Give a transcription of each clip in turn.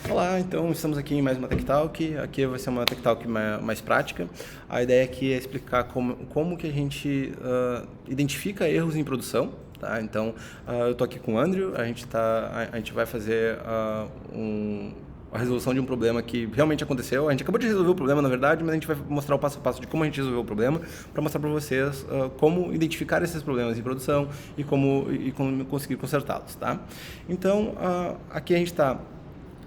Olá, então estamos aqui em mais uma Tech Talk. Aqui vai ser uma Tech Talk mais prática. A ideia aqui é explicar como que a gente identifica erros em produção. Tá? Então, eu estou aqui com o Andrew, a gente vai fazer a resolução de um problema que realmente aconteceu. A gente acabou de resolver o problema, na verdade, mas a gente vai mostrar o passo a passo de como a gente resolveu o problema, para mostrar para vocês como identificar esses problemas em produção e como conseguir consertá-los. Tá? Então, aqui a gente está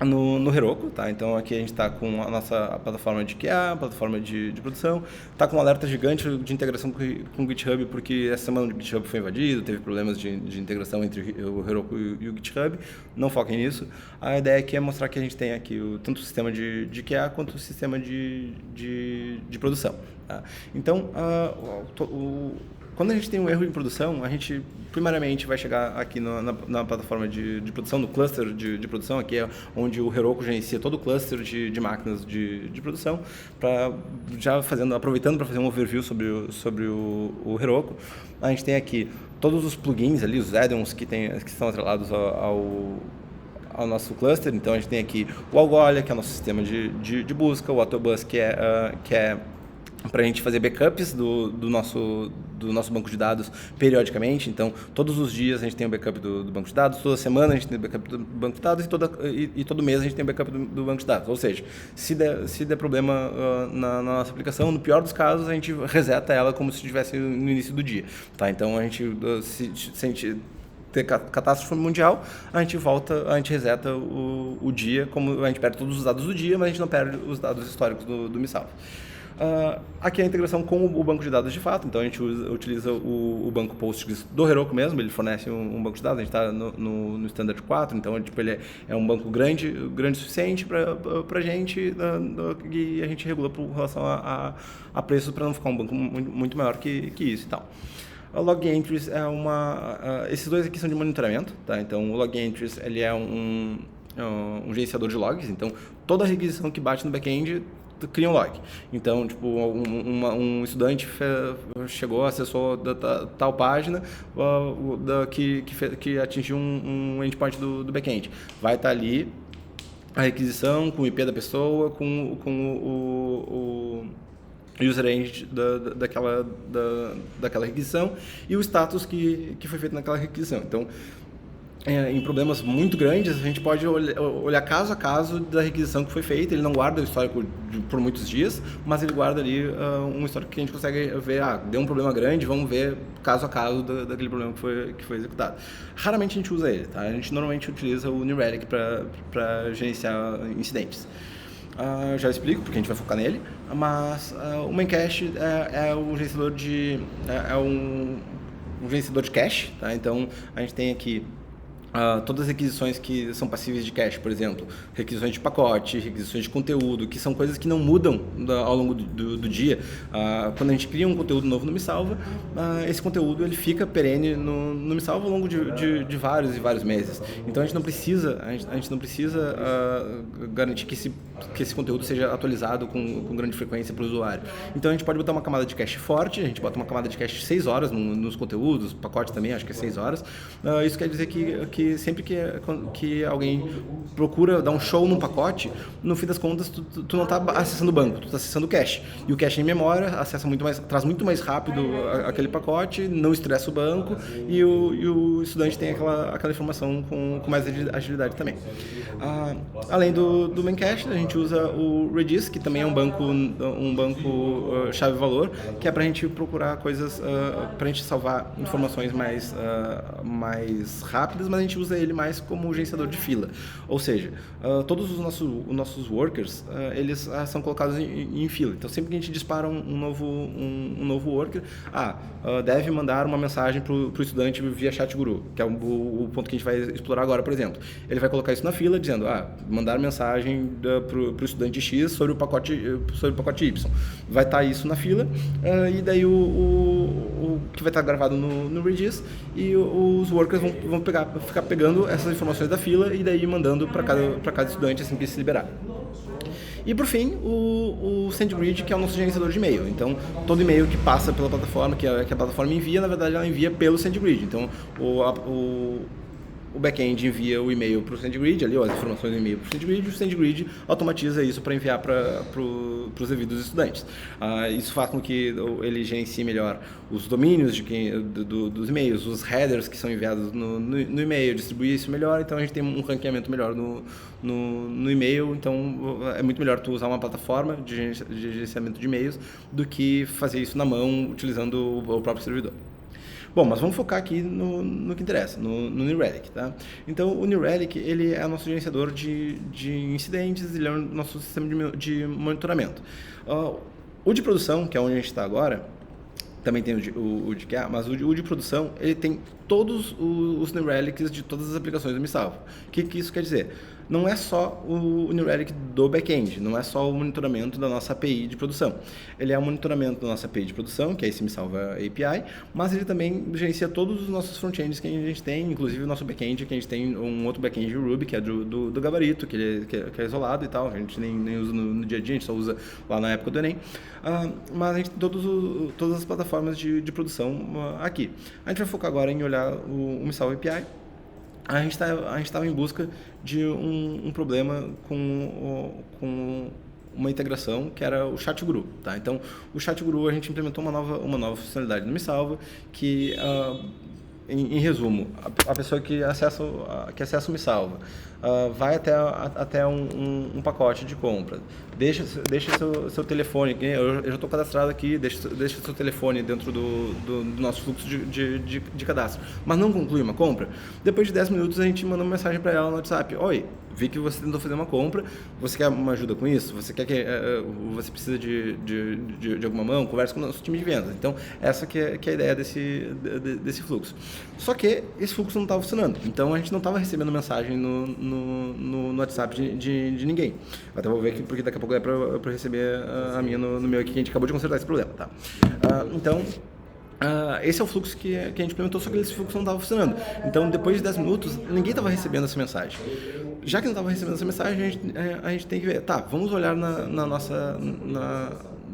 no Heroku, tá? Então aqui a gente está com a nossa plataforma de QA, plataforma de produção, está com um alerta gigante de integração com o GitHub, porque essa semana o GitHub foi invadido, teve problemas de integração entre o Heroku e o GitHub. Não foquem nisso. A ideia aqui é mostrar que a gente tem aqui tanto o sistema de QA quanto o sistema de produção. Tá? Então, quando a gente tem um erro em produção, a gente primariamente vai chegar aqui na plataforma de produção, no cluster de produção, aqui é onde o Heroku gerencia todo o cluster de máquinas de produção, aproveitando para fazer um overview sobre o Heroku. A gente tem aqui todos os plugins ali, os add-ons que estão atrelados ao nosso cluster. Então a gente tem aqui o Algolia, que é o nosso sistema de busca, o Autobus, que é para a gente fazer backups do nosso banco de dados periodicamente. Então, todos os dias a gente tem um backup do banco de dados, toda semana a gente tem um backup do banco de dados e todo mês a gente tem um backup do banco de dados. Ou seja, se der problema na nossa aplicação, no pior dos casos, a gente reseta ela como se estivesse no início do dia. Tá? Então, a gente, se a gente ter catástrofe mundial, a gente reseta o dia, como a gente perde todos os dados do dia, mas a gente não perde os dados históricos do MiSalve. Aqui é a integração com o banco de dados de fato. Então a gente utiliza o banco Postgres do Heroku mesmo, ele fornece um banco de dados, a gente está no Standard 4, então ele é um banco grande o suficiente para a gente, e a gente regula por relação a preços para não ficar um banco muito maior que isso e tal. O Log Entries esses dois aqui são de monitoramento, tá? Então o Log Entries ele é um gerenciador de logs, então toda requisição que bate no back-end cria um log. Então, tipo, um estudante chegou, acessou tal página que atingiu um endpoint do back-end. Vai estar ali a requisição com o IP da pessoa, com o user end daquela requisição e o status que foi feito naquela requisição. Então, em problemas muito grandes, a gente pode olhar caso a caso da requisição que foi feita. Ele não guarda o histórico por muitos dias, mas ele guarda ali um histórico que a gente consegue ver, deu um problema grande, vamos ver caso a caso daquele problema que foi executado. Raramente a gente usa ele, tá? A gente normalmente utiliza o New Relic para gerenciar incidentes. Já explico, porque a gente vai focar nele, mas o Memcache é um gerenciador um gerenciador de cache, tá? Então a gente tem aqui todas as requisições que são passíveis de cache, por exemplo, requisições de pacote, requisições de conteúdo, que são coisas que não mudam ao longo do dia. Quando a gente cria um conteúdo novo no MiSalva, esse conteúdo ele fica perene no MiSalva ao longo de vários e vários meses. Então a gente não precisa garantir que esse conteúdo seja atualizado com grande frequência para o usuário. Então a gente pode botar uma camada de cache forte, a gente bota uma camada de cache 6 horas nos conteúdos, pacote também acho que é 6 horas. Isso quer dizer que sempre que alguém procura dar um show num pacote, no fim das contas tu não está acessando o banco, tu está acessando o cache. E o cache em memória traz muito mais rápido aquele pacote, não estressa o banco e o estudante tem aquela informação com mais agilidade também. Além do Memcache, a gente usa o Redis, que também é um banco chave-valor, que é para a gente procurar coisas, para a gente salvar informações mais rápidas, mas a gente usa ele mais como gerenciador de fila. Ou seja, todos os nossos workers, eles são colocados em fila. Então, sempre que a gente dispara um novo worker, deve mandar uma mensagem para o estudante via chat-guru, que é o ponto que a gente vai explorar agora, por exemplo. Ele vai colocar isso na fila, dizendo, mandar mensagem para o estudante X sobre o pacote Y. Vai estar isso na fila, e daí o que vai estar gravado no Redis, e os workers vão ficar pegando essas informações da fila e daí mandando para cada estudante assim que se liberar. E por fim, o SendGrid, que é o nosso gerenciador de e-mail. Então, todo e-mail que passa pela plataforma, que a plataforma envia, na verdade ela envia pelo SendGrid. Então, o back-end envia o e-mail para o SendGrid, ali, ó, as informações do e-mail para o SendGrid, e o SendGrid automatiza isso para enviar para os devidos estudantes. Isso faz com que ele gerencie melhor os domínios dos e-mails, os headers que são enviados no e-mail, distribuir isso melhor, então a gente tem um ranqueamento melhor no e-mail, então é muito melhor tu usar uma plataforma de gerenciamento de e-mails do que fazer isso na mão utilizando o próprio servidor. Bom, mas vamos focar aqui no que interessa, no New Relic, tá? Então, o New Relic, ele é o nosso gerenciador de incidentes, ele é o nosso sistema de monitoramento. O de produção, que é onde a gente está agora, também tem o de QA, mas o de produção, ele tem todos os New Relics de todas as aplicações do MiSalva. O que isso quer dizer? Não é só o New Relic do back-end, não é só o monitoramento da nossa API de produção. Ele é o monitoramento da nossa API de produção, que é esse MiSalva API, mas ele também gerencia todos os nossos front-ends que a gente tem, inclusive o nosso back-end, que a gente tem um outro back-end de Ruby, que é do Gabarito, que é isolado e tal, a gente nem usa no dia a dia, a gente só usa lá na época do Enem. Mas a gente tem todas as plataformas de produção aqui. A gente vai focar agora em olhar o MiSalva API. A gente estava em busca de um problema com uma integração que era o ChatGuru, tá? Então, o ChatGuru a gente implementou uma nova funcionalidade no MiSalva que, em resumo, a pessoa que acessa o MiSalva vai até um pacote de compra, deixa seu telefone, eu já estou cadastrado aqui, deixa seu telefone dentro do nosso fluxo de cadastro, mas não conclui uma compra. Depois de 10 minutos a gente manda uma mensagem para ela no WhatsApp: oi, vi que você tentou fazer uma compra, você quer uma ajuda com isso? Você você precisa de alguma mão? Conversa com o nosso time de vendas. Então, essa que é a ideia desse fluxo. Só que esse fluxo não estava funcionando, então a gente não estava recebendo mensagem no WhatsApp de ninguém. Até vou ver aqui, porque daqui a pouco é para eu receber a minha no meu aqui, que a gente acabou de consertar esse problema, tá? Então, esse é o fluxo que a gente implementou, só que esse fluxo não estava funcionando. Então, depois de 10 minutos, ninguém estava recebendo essa mensagem. Já que não estava recebendo essa mensagem, a gente tem que ver, tá, vamos olhar no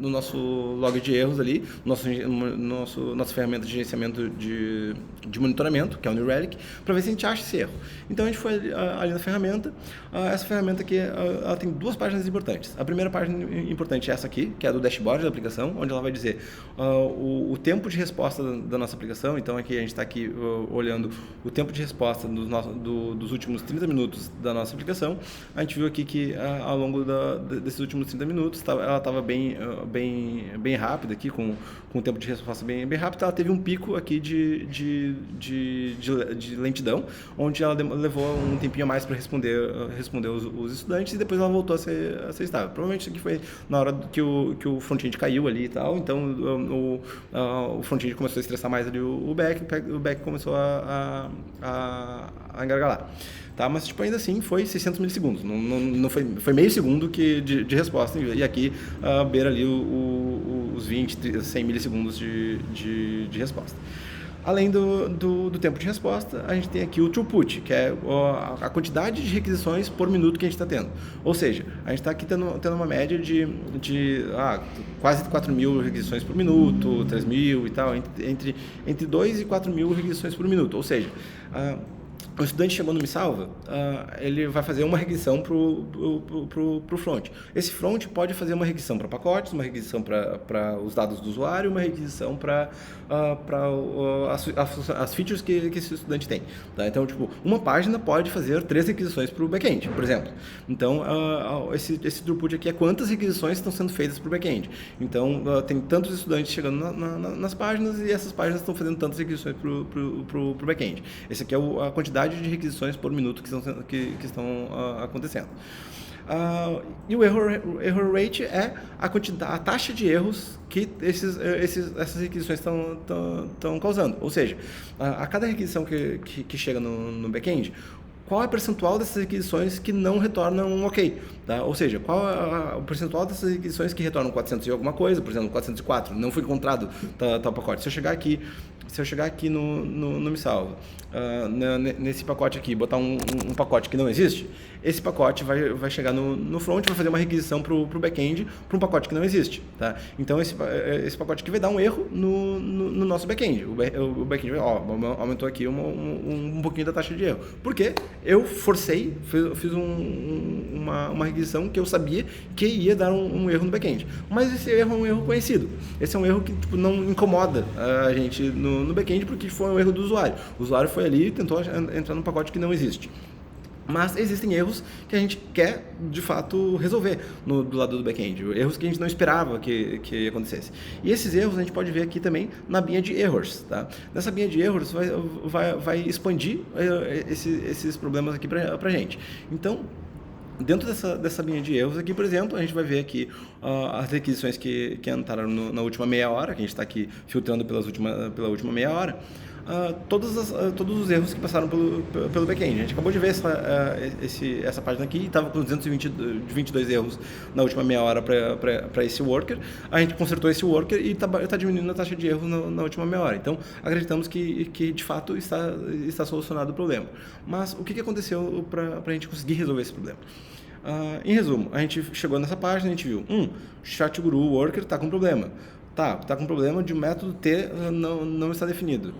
nosso log de erros ali, nossa ferramenta de gerenciamento de monitoramento, que é o New Relic, para ver se a gente acha esse erro. Então, a gente foi ali na ferramenta. Essa ferramenta aqui, ela tem duas páginas importantes. A primeira página importante é essa aqui, que é a do dashboard da aplicação, onde ela vai dizer o tempo de resposta da nossa aplicação. Então, aqui a gente está aqui olhando o tempo de resposta dos últimos 30 minutos da nossa aplicação. A gente viu aqui que ao longo desses últimos 30 minutos, ela estava bem rápida aqui, com um tempo de resposta bem rápido. Ela teve um pico aqui de lentidão, onde ela levou um tempinho a mais para responder os estudantes, e depois ela voltou a ser estável. Provavelmente isso aqui foi na hora que o front-end caiu ali e tal, então o front-end começou a estressar mais ali o back começou a engargalar. Tá? Mas tipo, ainda assim foi 600 milissegundos, não foi meio segundo de resposta, e aqui beira ali os 20, 100 milissegundos de resposta. Além do tempo de resposta, a gente tem aqui o throughput, que é a quantidade de requisições por minuto que a gente está tendo. Ou seja, a gente está aqui tendo uma média de quase 4.000 requisições por minuto, 3.000 e tal, entre 2 e 4.000 requisições por minuto. Ou seja, o estudante chegou no MiSalva, ele vai fazer uma requisição para o front. Esse front pode fazer uma requisição para pacotes, uma requisição para os dados do usuário, uma requisição para as features que esse estudante tem. Tá? Então, tipo, uma página pode fazer 3 requisições para o back-end, por exemplo. Então, esse throughput aqui é quantas requisições estão sendo feitas para o back-end. Então, tem tantos estudantes chegando nas páginas, e essas páginas estão fazendo tantas requisições para o back-end. Esse aqui é a quantidade de requisições por minuto que estão acontecendo. E o error rate é a taxa de erros que essas requisições estão causando. Ou seja, a cada requisição que chega no back-end, qual é o percentual dessas requisições que não retornam um ok, tá? Ou seja, qual é o percentual dessas requisições que retornam 400 e alguma coisa, por exemplo, 404, não foi encontrado tal pacote. Se eu chegar aqui no Me Salva, nesse pacote aqui, botar um pacote que não existe, esse pacote vai chegar no front, vai fazer uma requisição para o back-end para um pacote que não existe, tá? Então esse pacote aqui vai dar um erro no nosso back-end. O back-end aumentou aqui um pouquinho da taxa de erro. Por quê? Eu forcei, fiz uma requisição que eu sabia que ia dar um erro no back-end. Mas esse erro é um erro conhecido. Esse é um erro que não incomoda a gente no back-end, porque foi um erro do usuário. O usuário foi ali e tentou entrar num pacote que não existe. Mas existem erros que a gente quer, de fato, resolver do lado do back-end. Erros que a gente não esperava que acontecesse. E esses erros a gente pode ver aqui também na binha de errors. Tá? Nessa binha de errors vai expandir esses problemas aqui para a gente. Então, dentro dessa linha de erros aqui, por exemplo, a gente vai ver aqui as requisições que entraram na última meia hora, que a gente está aqui filtrando pela última meia hora, todos os erros que passaram pelo back-end. A gente acabou de ver essa página aqui, estava com 222 erros na última meia hora para esse worker. A gente consertou esse worker e está diminuindo a taxa de erros na última meia hora. Então, acreditamos que de fato está solucionado o problema. Mas o que aconteceu para a gente conseguir resolver esse problema? Em resumo, a gente chegou nessa página, a gente viu, ChatGuru Worker está com problema. Tá com problema de método T não está definido.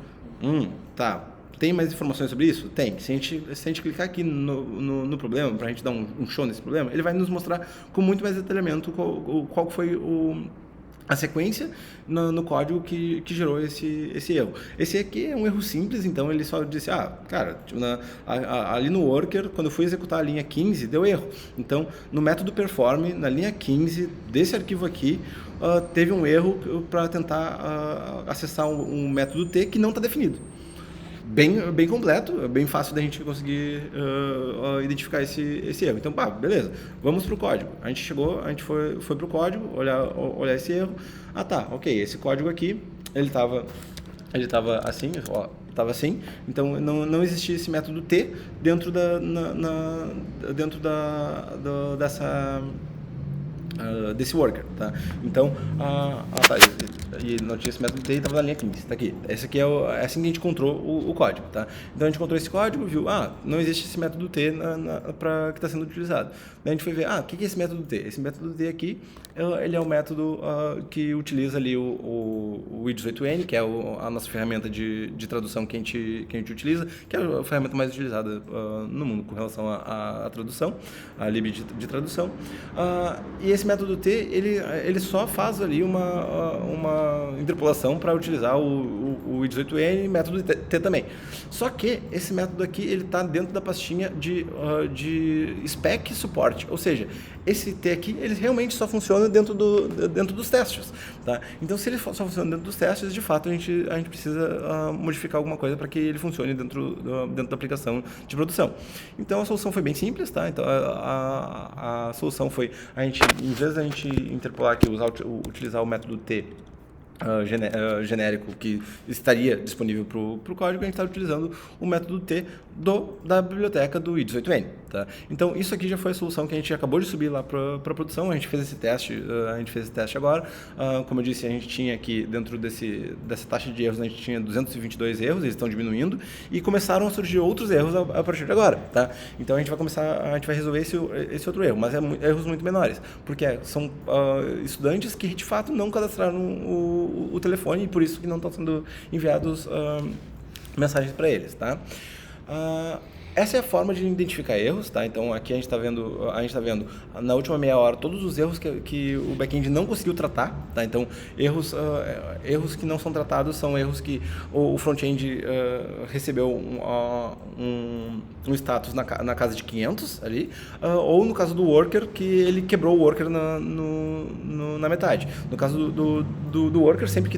Tá. Tem mais informações sobre isso? Tem. Se a gente clicar aqui no problema, para a gente dar um show nesse problema, ele vai nos mostrar com muito mais detalhamento qual foi a sequência no código que gerou esse erro. Esse aqui é um erro simples, então ele só disse, cara, ali no worker, quando eu fui executar a linha 15, deu erro. Então, no método perform, na linha 15 desse arquivo aqui, teve um erro para tentar acessar um método T que não está definido. Bem completo, bem fácil da gente conseguir identificar esse erro. Então, beleza, vamos para o código. A gente foi para o código, olhar esse erro. Ok, esse código aqui, ele estava assim, estava assim, então não existia esse método T dentro desse worker, tá? Então, e não tinha esse método T e estava na linha 15, tá aqui. Esse aqui é assim que a gente encontrou o código, tá? Então a gente encontrou esse código, viu, não existe esse método T que está sendo utilizado. Daí a gente foi ver, o que é esse método T? Esse método T aqui, ele é o método que utiliza ali o i18n, que é a nossa ferramenta de tradução que a gente utiliza, que é a ferramenta mais utilizada no mundo com relação à tradução, a lib de tradução. E esse método T, ele só faz ali uma interpolação para utilizar o i18n e método T também. Só que esse método aqui, ele está dentro da pastinha de spec support, ou seja, esse T aqui, ele realmente só funciona dentro dos testes, tá? Então, se ele só funciona dentro dos testes, de fato, a gente precisa modificar alguma coisa para que ele funcione dentro da aplicação de produção. Então, a solução foi bem simples, tá? Então, a solução foi, em vez da gente interpolar aqui, utilizar o método T genérico que estaria disponível para o código, a gente está utilizando o método T da biblioteca do i18n, tá? Então, isso aqui já foi a solução que a gente acabou de subir lá para a produção. A gente fez esse teste agora. Como eu disse, a gente tinha aqui, dentro dessa taxa de erros, a gente tinha 222 erros, eles estão diminuindo, e começaram a surgir outros erros a partir de agora, tá? Então, a gente vai resolver esse outro erro, mas erros muito menores, porque são estudantes que, de fato, não cadastraram o telefone, e por isso que não estão sendo enviados mensagens para eles, tá? Essa é a forma de identificar erros, tá? Então aqui a gente está vendo na última meia hora todos os erros que o back-end não conseguiu tratar, tá? Então erros que não são tratados são erros que o front-end recebeu um status na casa de 500 ali, ou no caso do worker, que ele quebrou o worker na metade. No caso do worker, sempre que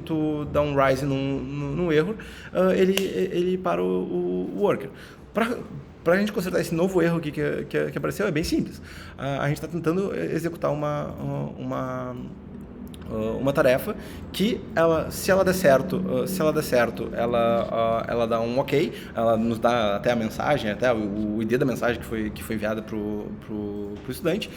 tu dá um rise num erro, ele para o worker. Para a gente consertar esse novo erro aqui que apareceu, é bem simples. A gente está tentando executar uma uma tarefa que se ela der certo, ela dá um ok, ela nos dá até a mensagem, até o ID da mensagem que foi enviada pro estudante.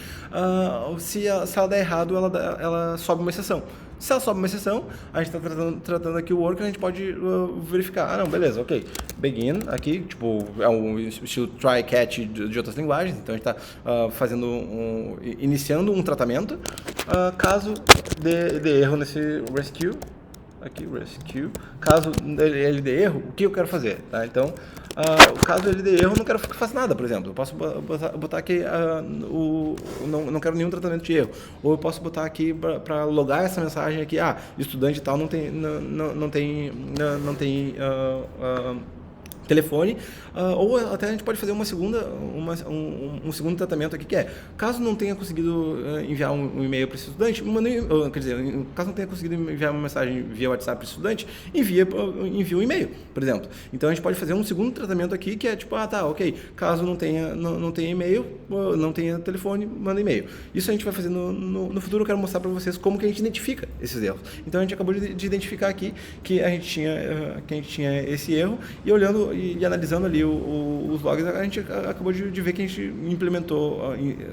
Se ela der errado, ela sobe uma exceção. Se ela sobe uma exceção, a gente está tratando aqui o worker, a gente pode verificar. Não, beleza, ok. Begin aqui, tipo, é um estilo try catch de outras linguagens, então a gente está iniciando um tratamento. Caso dê erro nesse rescue, caso ele dê erro, o que eu quero fazer? Tá? Então, caso ele dê erro, eu não quero que faça nada, por exemplo. Eu posso botar aqui, não quero nenhum tratamento de erro. Ou eu posso botar aqui para logar essa mensagem aqui, estudante tal não tem telefone, ou até a gente pode fazer um segundo tratamento aqui, que é, caso não tenha conseguido enviar um e-mail para esse estudante, caso não tenha conseguido enviar uma mensagem via WhatsApp para o estudante, envia um e-mail, por exemplo. Então a gente pode fazer um segundo tratamento aqui, que é tipo, ok, caso não tenha e-mail, não tenha telefone, manda e-mail. Isso a gente vai fazer no futuro. Eu quero mostrar para vocês como que a gente identifica esses erros. Então a gente acabou de identificar aqui que a gente tinha esse erro, e olhando e analisando ali os logs, a gente acabou de ver que a gente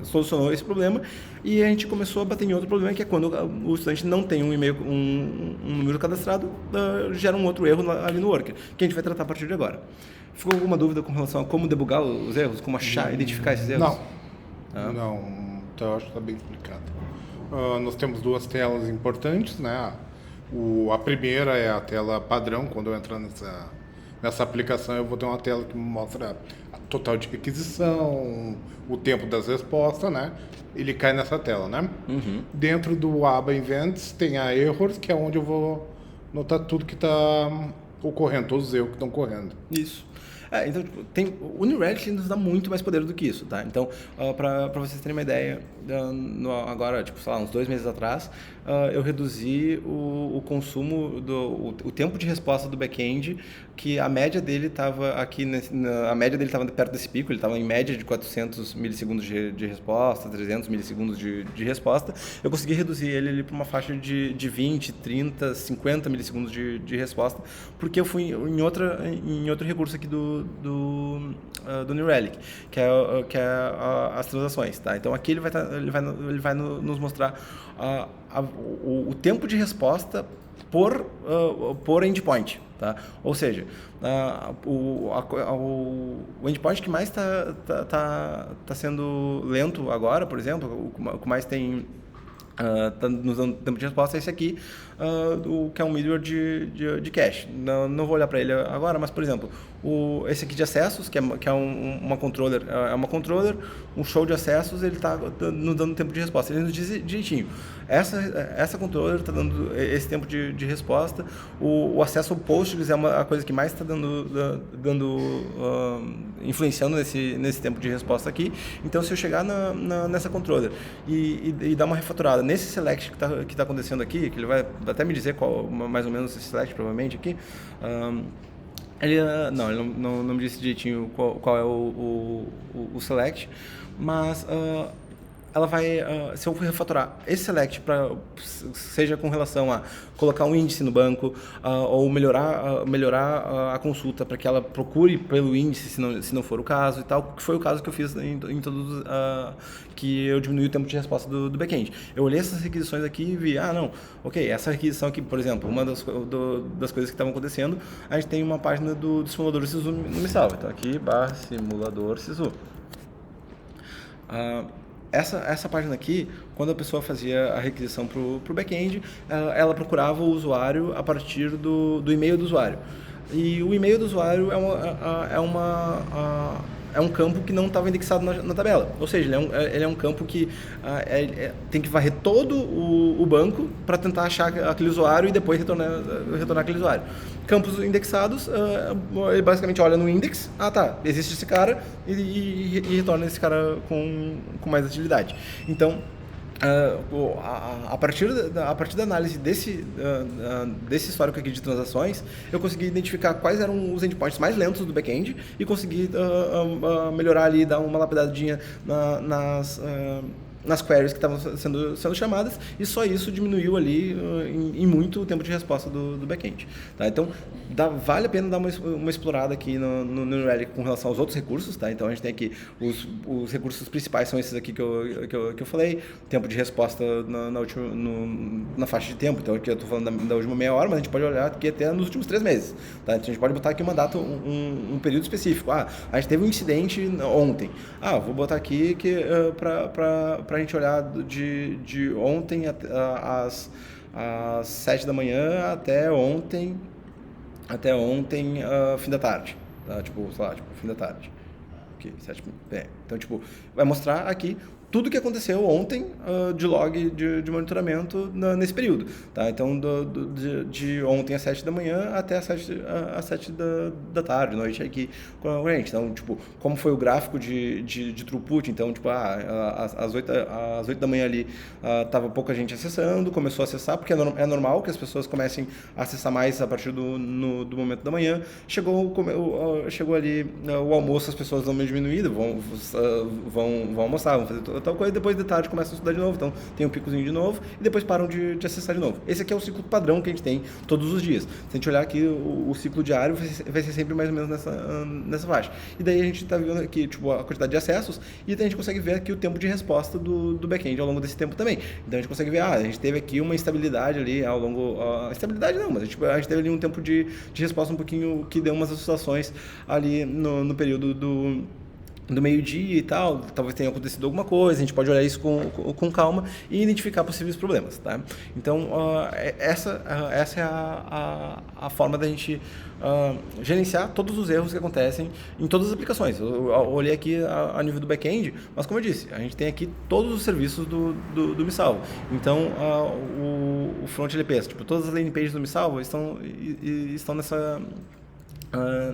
solucionou esse problema, e a gente começou a bater em outro problema, que é quando o estudante não tem um e-mail, um número cadastrado, gera um outro erro ali no worker, que a gente vai tratar a partir de agora. Ficou alguma dúvida com relação a como debugar os erros, como identificar esses erros? Não, então eu acho que está bem explicado. Nós temos duas telas importantes, né? A primeira é a tela padrão. Quando eu entrar nessa aplicação, eu vou ter uma tela que mostra a total de requisição, o tempo das respostas, né? Ele cai nessa tela, né? Uhum. Dentro do aba Events tem a Errors, que é onde eu vou notar tudo que está ocorrendo, todos os erros que estão correndo. Isso. Então, o New Relic nos dá muito mais poder do que isso, tá? Então, para vocês terem uma ideia, agora, uns 2 meses atrás, eu reduzi o consumo, o tempo de resposta do back-end, que a média dele estava aqui, a média dele estava perto desse pico, ele estava em média de 400 milissegundos de resposta, 300 milissegundos de resposta. Eu consegui reduzir ele para uma faixa de 20, 30, 50 milissegundos de resposta, porque eu fui em outro recurso aqui do New Relic, que é as transações, tá? Então aqui ele vai nos mostrar o tempo de resposta por endpoint, tá? Ou seja, o endpoint que mais tá sendo lento agora, por exemplo, o que mais tem tá nos dando tempo de resposta é esse aqui, que é um middleware de cache. Não vou olhar para ele agora, mas, por exemplo, esse aqui de acessos, que é uma controller, um show de acessos, ele está nos dando tempo de resposta. Ele nos diz direitinho. Essa controller está dando esse tempo de resposta. O acesso ao Postgres é a coisa que mais está influenciando nesse tempo de resposta aqui. Então, se eu chegar nessa controller e dar uma refatorada nesse select que está acontecendo aqui, que ele vai até me dizer qual mais ou menos esse select provavelmente aqui, ele não me disse direitinho qual é o select, mas ela vai, se eu refatorar esse select, seja com relação a colocar um índice no banco, ou melhorar a consulta para que ela procure pelo índice, se não for o caso e tal, que foi o caso que eu fiz em todos, que eu diminui o tempo de resposta do back-end. Eu olhei essas requisições aqui e vi, essa requisição aqui, por exemplo, uma das coisas que estavam acontecendo, a gente tem uma página do simulador SISU no Missalva. Então aqui, /simulador SISU. Essa página aqui, quando a pessoa fazia a requisição para o back-end, ela procurava o usuário a partir do e-mail do usuário. E o e-mail do usuário é um campo que não estava indexado na tabela. Ou seja, ele é um campo que tem que varrer todo o banco para tentar achar aquele usuário e depois retornar aquele usuário. Campos indexados, ele basicamente olha no index, existe esse cara, e retorna esse cara com mais agilidade. Então, a partir da análise desse histórico aqui de transações, eu consegui identificar quais eram os endpoints mais lentos do back-end e consegui melhorar ali, dar uma lapidadinha nas queries que estavam sendo chamadas, e só isso diminuiu ali em muito o tempo de resposta do back-end. Tá? Então, vale a pena dar uma explorada aqui no New Relic com relação aos outros recursos. Tá? Então, a gente tem aqui os recursos principais são esses aqui que eu falei, tempo de resposta na faixa de tempo. Então, aqui eu estou falando da última meia hora, mas a gente pode olhar aqui até nos últimos 3 meses. Tá? Então, a gente pode botar aqui uma data, um período específico. A gente teve um incidente ontem. Vou botar aqui para a gente olhar de ontem às 7 da manhã até ontem fim da tarde, tá? Sei lá, fim da tarde. Aqui, 7, então, vai mostrar aqui tudo que aconteceu ontem de log de monitoramento nesse período. Tá? Então, de ontem às 7 da manhã até às 7 da tarde, noite aqui com a gente. Então, como foi o gráfico de throughput, então, às 8 da manhã ali estava pouca gente acessando, começou a acessar, porque é normal que as pessoas comecem a acessar mais a partir do momento da manhã. Chegou ali o almoço, as pessoas dão meio diminuída, vão almoçar, vão fazer tal coisa, depois de tarde começam a estudar de novo, então tem um picozinho de novo e depois param de acessar de novo. Esse aqui é o ciclo padrão que a gente tem todos os dias. Se a gente olhar aqui, o ciclo diário vai ser sempre mais ou menos nessa faixa. E daí a gente está vendo aqui a quantidade de acessos e daí a gente consegue ver aqui o tempo de resposta do back-end ao longo desse tempo também. Então a gente consegue ver, a gente teve aqui uma instabilidade ali ao longo... instabilidade não, mas a gente teve ali um tempo de resposta um pouquinho que deu umas oscilações ali no período do meio-dia e tal, talvez tenha acontecido alguma coisa, a gente pode olhar isso com calma e identificar possíveis problemas, tá? Então, essa é a forma da gente gerenciar todos os erros que acontecem em todas as aplicações. Eu olhei aqui a nível do back-end, mas como eu disse, a gente tem aqui todos os serviços do MiSalvo. Então, o front LPS, todas as landing pages do MiSalvo estão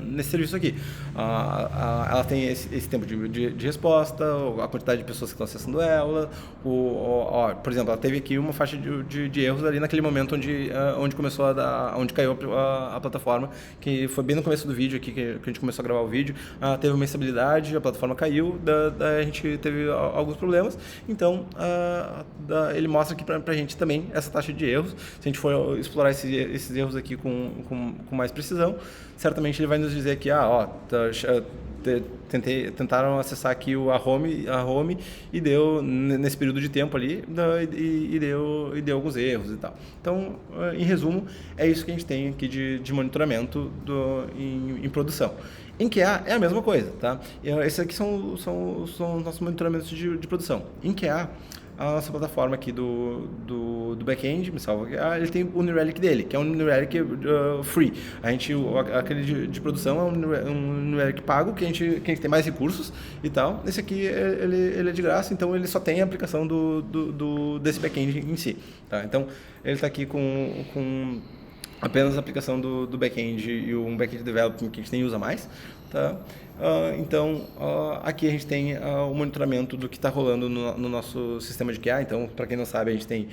nesse serviço aqui. Ela tem esse tempo de resposta, a quantidade de pessoas que estão acessando ela, por exemplo, ela teve aqui uma faixa de erros ali naquele momento onde começou onde caiu a plataforma, que foi bem no começo do vídeo aqui que a gente começou a gravar o vídeo. Teve uma instabilidade, a plataforma caiu, a gente teve alguns problemas, então ele mostra aqui pra gente também essa taxa de erros. Se a gente for explorar esses erros aqui com mais precisão, certamente ele vai nos dizer que tentaram acessar aqui a home e deu nesse período de tempo ali e deu alguns erros e tal. Então, em resumo, é isso que a gente tem aqui de monitoramento em produção. Em QA é a mesma coisa, tá? Esses aqui são os nossos monitoramentos de produção. Em QA, a nossa plataforma aqui do back-end, MiSalvo, ele tem o New Relic dele, que é um New Relic free. Aquele de produção é um New Relic pago, que a gente tem mais recursos e tal. Esse aqui, ele é de graça, então ele só tem a aplicação desse back-end em si. Tá? Então, ele está aqui com apenas a aplicação do back-end e um back-end development que a gente nem usa mais. Tá? Então, aqui a gente tem o monitoramento do que está rolando no nosso sistema de QA. Então, para quem não sabe, a gente tem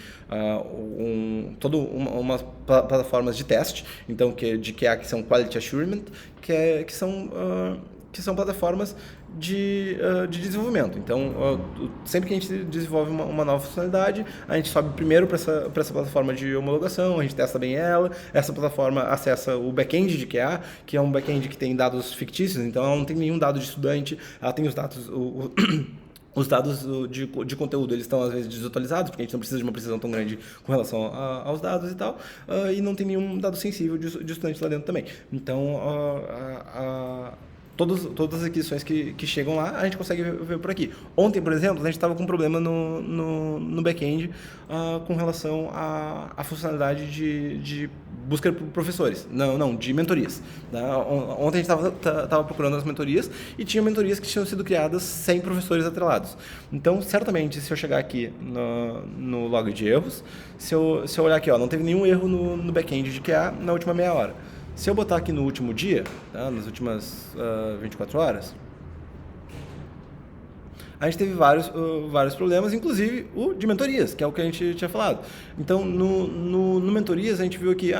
umas plataformas de teste, então, de QA, que são Quality Assurance, que são plataformas de desenvolvimento. Então, sempre que a gente desenvolve uma nova funcionalidade, a gente sobe primeiro para essa plataforma de homologação, a gente testa bem ela, essa plataforma acessa o back-end de QA, que é um back-end que tem dados fictícios, então ela não tem nenhum dado de estudante, ela tem os dados... Os dados de conteúdo, eles estão às vezes desatualizados, porque a gente não precisa de uma precisão tão grande com relação aos dados e tal, e não tem nenhum dado sensível de estudante lá dentro também. Então, todas as aquisições que chegam lá, a gente consegue ver por aqui. Ontem, por exemplo, a gente estava com um problema no back-end com relação à funcionalidade de busca por professores. Não, de mentorias. Tá? Ontem a gente estava procurando as mentorias e tinha mentorias que tinham sido criadas sem professores atrelados. Então, certamente, se eu chegar aqui no log de erros, se eu olhar aqui, não teve nenhum erro no back-end de QA na última meia hora. Se eu botar aqui no último dia, tá, nas últimas 24 horas, a gente teve vários problemas, inclusive o de mentorias, que é o que a gente tinha falado. Então, no mentorias, a gente viu aqui,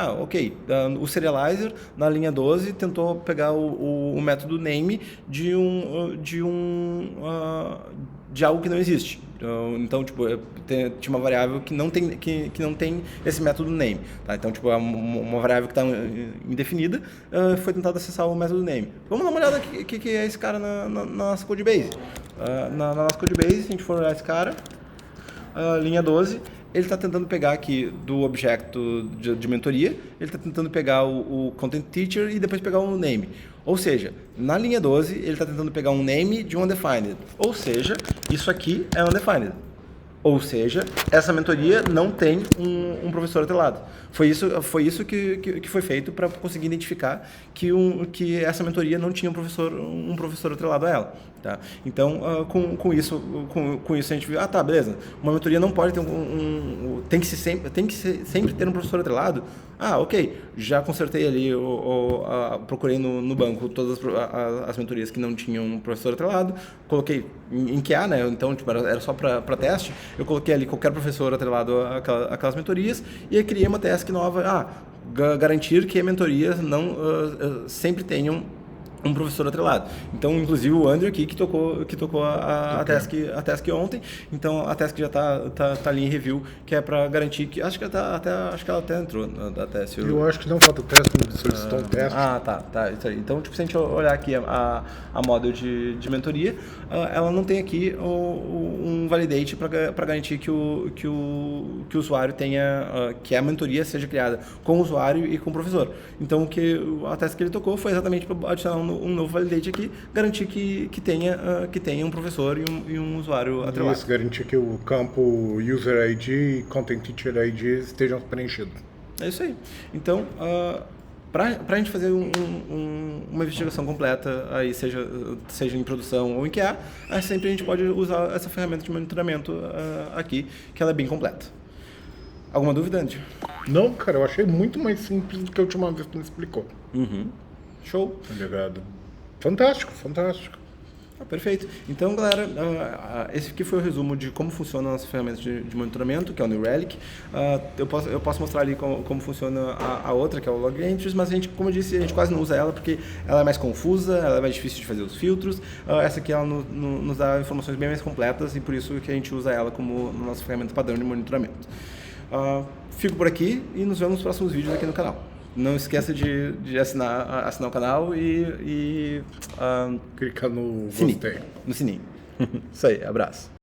o serializer, na linha 12, tentou pegar o método name de de algo que não existe. Então, tipo, tinha uma variável que não tem esse método name. Tá? Então, tipo, uma variável que está indefinida, foi tentado acessar o método name. Vamos dar uma olhada o que é esse cara na nossa codebase. Na nossa codebase, se a gente for olhar esse cara, linha 12, ele está tentando pegar aqui do objeto de mentoria, ele está tentando pegar o content teacher e depois pegar o name. Ou seja, na linha 12, ele está tentando pegar um name de um undefined. Ou seja, isso aqui é undefined. Ou seja, essa mentoria não tem um professor atrelado. Foi isso que foi feito para conseguir identificar que essa mentoria não tinha um professor atrelado a ela. Tá? Então, com isso a gente viu, tá, beleza, uma mentoria não pode ter tem que sempre ter um professor atrelado. Ok, já consertei ali, procurei no banco todas as mentorias que não tinham um professor atrelado, coloquei em QA, né? Então, tipo, era só para teste, eu coloquei ali qualquer professor atrelado àquelas mentorias e aí criei uma task nova, garantir que mentorias não sempre tenham um professor atrelado. Então, inclusive o Andrew aqui que tocou a task ontem. Então a task já tá ali em review, que é para garantir que acho que ela até entrou da task. Eu acho que não falta o teste, solicitou um teste. Tá, isso aí. Então, tipo, se a gente olhar aqui a model de mentoria, ela não tem aqui um validate para garantir que o usuário tenha que a mentoria seja criada com o usuário e com o professor. Então, a task que ele tocou foi exatamente para adicionar um novo validate aqui, garantir que tenha um professor e um usuário atrelado. Isso, garantir que o campo User ID e Content Teacher ID estejam preenchidos. É isso aí. Então, para a gente fazer uma investigação completa, aí seja em produção ou em QA, sempre a gente pode usar essa ferramenta de monitoramento aqui, que ela é bem completa. Alguma dúvida, Andy? Não, cara, eu achei muito mais simples do que a última vez que tu me explicou. Show. Obrigado. Fantástico. Perfeito. Então, galera, esse aqui foi o resumo de como funciona a nossa ferramenta de monitoramento, que é o New Relic. Eu posso mostrar ali como funciona a outra, que é o Log Entries, mas como eu disse, a gente quase não usa ela porque ela é mais confusa, ela é mais difícil de fazer os filtros. Essa aqui ela nos dá informações bem mais completas e por isso que a gente usa ela como nossa ferramenta padrão de monitoramento. Fico por aqui e nos vemos nos próximos vídeos aqui no canal. Não esqueça de assinar o canal e clicar no sininho, gostei. no sininho. Isso aí, abraço.